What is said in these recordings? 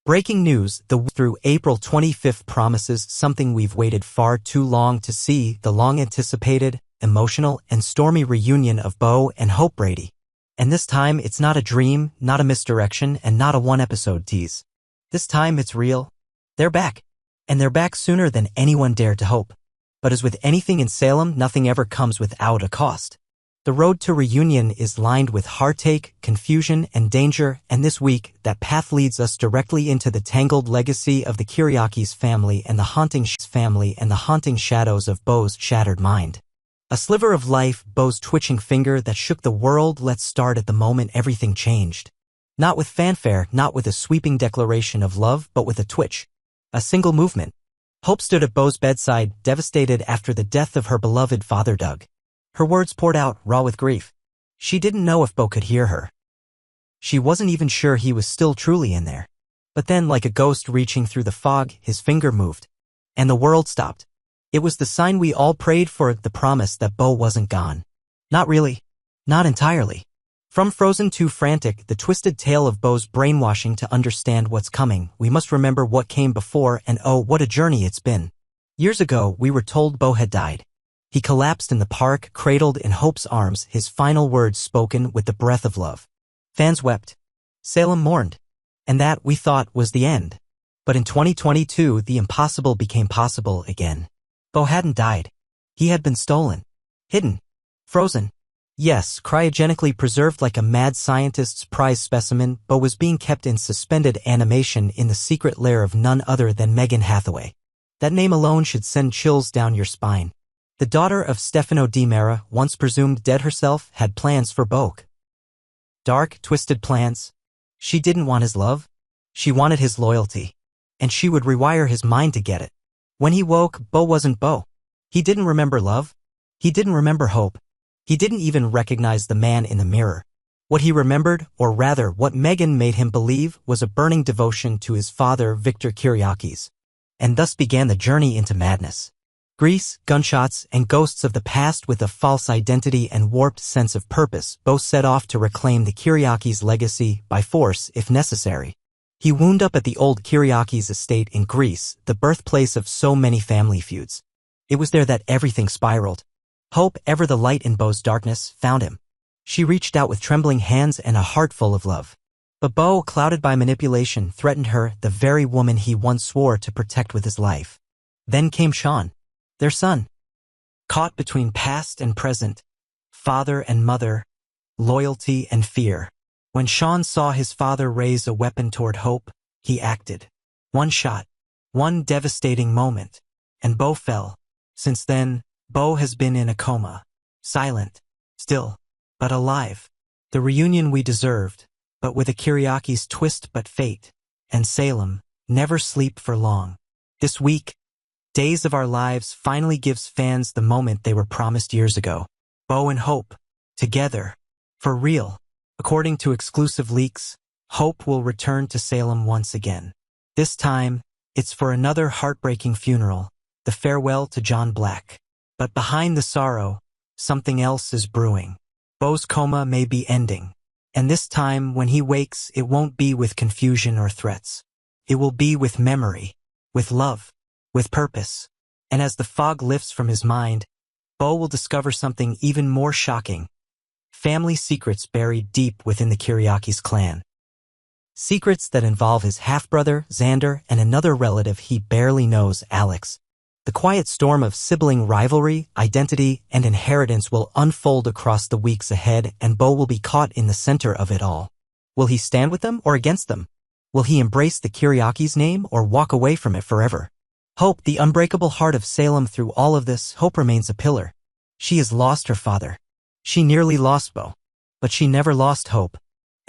Breaking news, through April 25th promises something we've waited far too long to see, the long-anticipated, emotional, and stormy reunion of Bo and Hope Brady. And this time, it's not a dream, not a misdirection, and not a one-episode tease. This time, it's real. They're back. And they're back sooner than anyone dared to hope. But as with anything in Salem, nothing ever comes without a cost. The road to reunion is lined with heartache, confusion, and danger, and this week, that path leads us directly into the tangled legacy of the Kiriakis family and the haunting shadows of Bo's shattered mind. A sliver of life, Bo's twitching finger that shook the world. Let's start at the moment everything changed. Not with fanfare, not with a sweeping declaration of love, but with a twitch. A single movement. Hope stood at Bo's bedside, devastated after the death of her beloved father Doug. Her words poured out, raw with grief. She didn't know if Bo could hear her. She wasn't even sure he was still truly in there. But then, like a ghost reaching through the fog, his finger moved. And the world stopped. It was the sign we all prayed for, the promise that Bo wasn't gone. Not really. Not entirely. From frozen to frantic, the twisted tale of Bo's brainwashing to understand what's coming, we must remember what came before, and oh, what a journey it's been. Years ago, we were told Bo had died. He collapsed in the park, cradled in Hope's arms, his final words spoken with the breath of love. Fans wept. Salem mourned. And that, we thought, was the end. But in 2022, the impossible became possible again. Bo hadn't died. He had been stolen. Hidden. Frozen. Yes, cryogenically preserved like a mad scientist's prize specimen, Bo was being kept in suspended animation in the secret lair of none other than Megan Hathaway. That name alone should send chills down your spine. The daughter of Stefano Di Mera, once presumed dead herself, had plans for Bo. Dark, twisted plans. She didn't want his love. She wanted his loyalty. And she would rewire his mind to get it. When he woke, Bo wasn't Bo. He didn't remember love. He didn't remember hope. He didn't even recognize the man in the mirror. What he remembered, or rather what Megan made him believe, was a burning devotion to his father, Victor Kiriakis. And thus began the journey into madness. Grease, gunshots, and ghosts of the past with a false identity and warped sense of purpose, Bo set off to reclaim the Kiriakis' legacy by force if necessary. He wound up at the old Kiriakis estate in Greece, the birthplace of so many family feuds. It was there that everything spiraled. Hope, ever the light in Bo's darkness, found him. She reached out with trembling hands and a heart full of love. But Bo, clouded by manipulation, threatened her, the very woman he once swore to protect with his life. Then came Sean. Their son. Caught between past and present, father and mother, loyalty and fear. When Sean saw his father raise a weapon toward Hope, he acted. One shot. One devastating moment. And Bo fell. Since then, Bo has been in a coma. Silent. Still. But alive. The reunion we deserved, but with a Kiriakis twist but fate. And Salem, never sleep for long. This week, Days of Our Lives finally gives fans the moment they were promised years ago. Bo and Hope. Together. For real. According to exclusive leaks, Hope will return to Salem once again. This time, it's for another heartbreaking funeral, the farewell to John Black. But behind the sorrow, something else is brewing. Bo's coma may be ending. And this time, when he wakes, it won't be with confusion or threats. It will be with memory, with love, with purpose. And as the fog lifts from his mind, Bo will discover something even more shocking. Family secrets buried deep within the Kiriakis clan. Secrets that involve his half-brother, Xander, and another relative he barely knows, Alex. The quiet storm of sibling rivalry, identity, and inheritance will unfold across the weeks ahead, and Bo will be caught in the center of it all. Will he stand with them or against them? Will he embrace the Kiriakis name or walk away from it forever? Hope, the unbreakable heart of Salem. Through all of this, Hope remains a pillar. She has lost her father. She nearly lost Bo. But she never lost hope.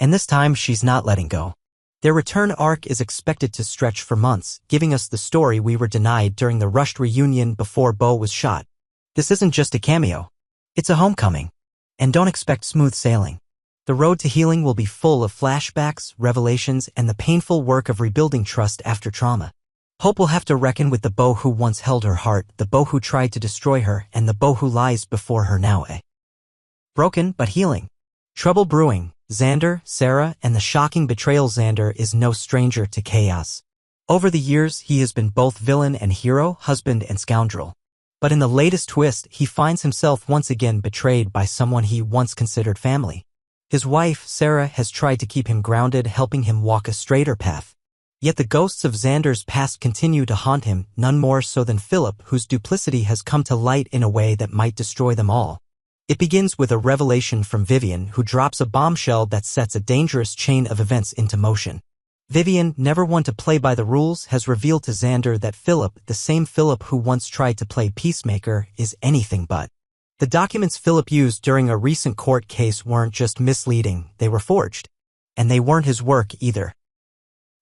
And this time she's not letting go. Their return arc is expected to stretch for months, giving us the story we were denied during the rushed reunion before Bo was shot. This isn't just a cameo. It's a homecoming. And don't expect smooth sailing. The road to healing will be full of flashbacks, revelations, and the painful work of rebuilding trust after trauma. Hope will have to reckon with the Bo who once held her heart, the Bo who tried to destroy her, and the Bo who lies before her now. Broken but healing. Trouble brewing, Xander, Sarah, and the shocking betrayal. Xander is no stranger to chaos. Over the years, he has been both villain and hero, husband and scoundrel. But in the latest twist, he finds himself once again betrayed by someone he once considered family. His wife, Sarah, has tried to keep him grounded, helping him walk a straighter path. Yet the ghosts of Xander's past continue to haunt him, none more so than Philip, whose duplicity has come to light in a way that might destroy them all. It begins with a revelation from Vivian, who drops a bombshell that sets a dangerous chain of events into motion. Vivian, never one to play by the rules, has revealed to Xander that Philip, the same Philip who once tried to play peacemaker, is anything but. The documents Philip used during a recent court case weren't just misleading, they were forged. And they weren't his work either.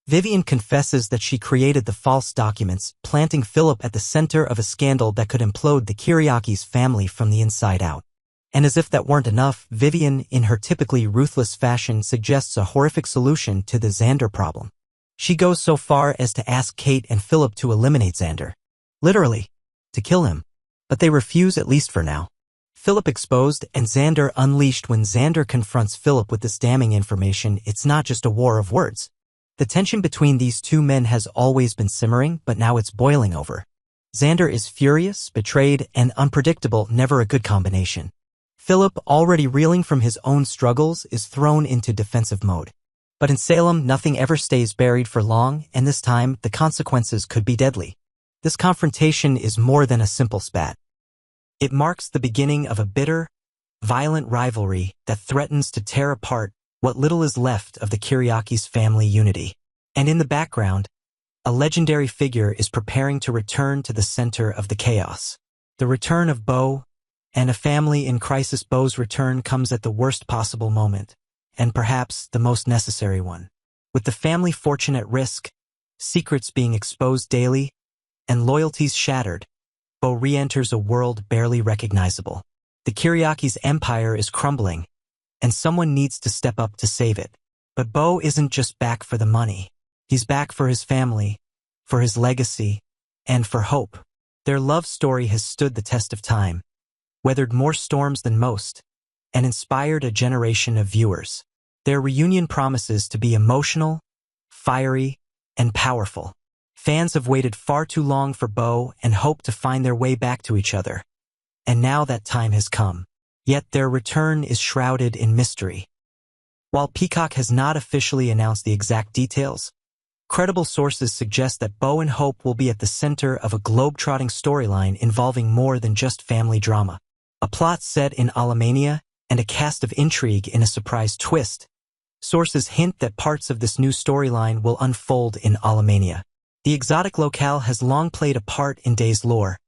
Vivian confesses that she created the false documents, planting Philip at the center of a scandal that could implode the Kiriakis family from the inside out. And as if that weren't enough, Vivian, in her typically ruthless fashion, suggests a horrific solution to the Xander problem. She goes so far as to ask Kate and Philip to eliminate Xander. Literally, to kill him. But they refuse, at least for now. Philip exposed and Xander unleashed. When Xander confronts Philip with this damning information, it's not just a war of words. The tension between these two men has always been simmering, but now it's boiling over. Xander is furious, betrayed, and unpredictable, never a good combination. Philip, already reeling from his own struggles, is thrown into defensive mode. But in Salem, nothing ever stays buried for long, and this time, the consequences could be deadly. This confrontation is more than a simple spat. It marks the beginning of a bitter, violent rivalry that threatens to tear apart what little is left of the Kiriakis family unity. And in the background, a legendary figure is preparing to return to the center of the chaos. The return of Bo, and a family in crisis. Bo's return comes at the worst possible moment, and perhaps the most necessary one. With the family fortune at risk, secrets being exposed daily, and loyalties shattered, Bo re-enters a world barely recognizable. The Kiriakis' empire is crumbling, and someone needs to step up to save it. But Bo isn't just back for the money. He's back for his family, for his legacy, and for hope. Their love story has stood the test of time, weathered more storms than most, and inspired a generation of viewers. Their reunion promises to be emotional, fiery, and powerful. Fans have waited far too long for Bo and hope to find their way back to each other. And now that time has come. Yet their return is shrouded in mystery. While Peacock has not officially announced the exact details, credible sources suggest that Bo and Hope will be at the center of a globe-trotting storyline involving more than just family drama. A plot set in Alemania and a cast of intrigue in a surprise twist. Sources hint that parts of this new storyline will unfold in Alemania. The exotic locale has long played a part in Day's lore,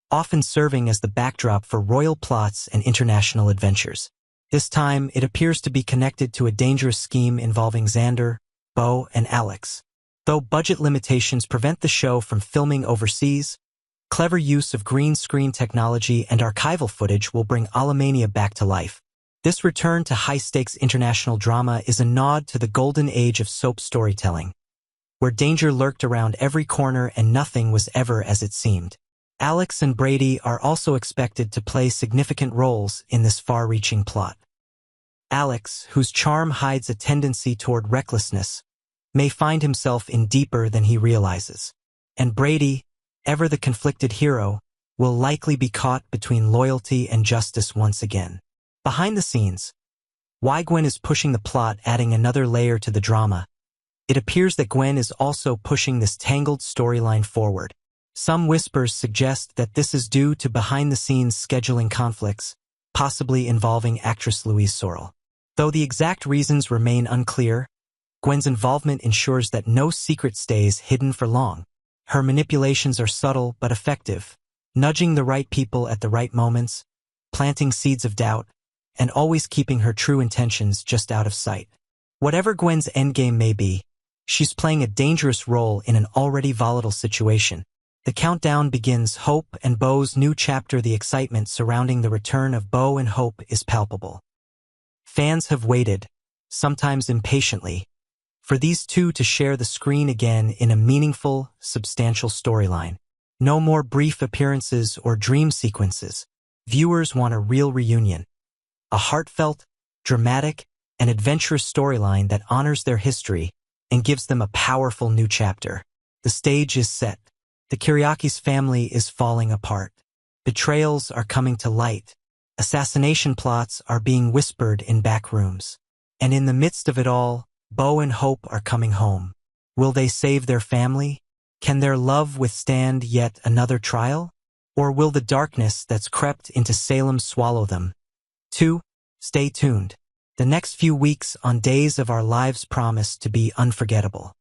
often serving as the backdrop for royal plots and international adventures. This time, it appears to be connected to a dangerous scheme involving Xander, Bo, and Alex. Though budget limitations prevent the show from filming overseas, clever use of green screen technology and archival footage will bring Alemania back to life. This return to high-stakes international drama is a nod to the golden age of soap storytelling, where danger lurked around every corner and nothing was ever as it seemed. Alex and Brady are also expected to play significant roles in this far-reaching plot. Alex, whose charm hides a tendency toward recklessness, may find himself in deeper than he realizes. And Brady, ever the conflicted hero, will likely be caught between loyalty and justice once again. Behind the scenes, why Gwen is pushing the plot, adding another layer to the drama. It appears that Gwen is also pushing this tangled storyline forward. Some whispers suggest that this is due to behind-the-scenes scheduling conflicts, possibly involving actress Louise Sorrell. Though the exact reasons remain unclear, Gwen's involvement ensures that no secret stays hidden for long. Her manipulations are subtle but effective, nudging the right people at the right moments, planting seeds of doubt, and always keeping her true intentions just out of sight. Whatever Gwen's endgame may be, she's playing a dangerous role in an already volatile situation. The countdown begins. Hope and Bo's new chapter. The excitement surrounding the return of Bo and Hope is palpable. Fans have waited, sometimes impatiently, for these two to share the screen again in a meaningful, substantial storyline. No more brief appearances or dream sequences. Viewers want a real reunion. A heartfelt, dramatic, an adventurous storyline that honors their history and gives them a powerful new chapter. The stage is set. The Kyriakis family is falling apart. Betrayals are coming to light. Assassination plots are being whispered in back rooms. And in the midst of it all, Bo and Hope are coming home. Will they save their family? Can their love withstand yet another trial? Or will the darkness that's crept into Salem swallow them? 2. Stay tuned. The next few weeks on Days of Our Lives promise to be unforgettable.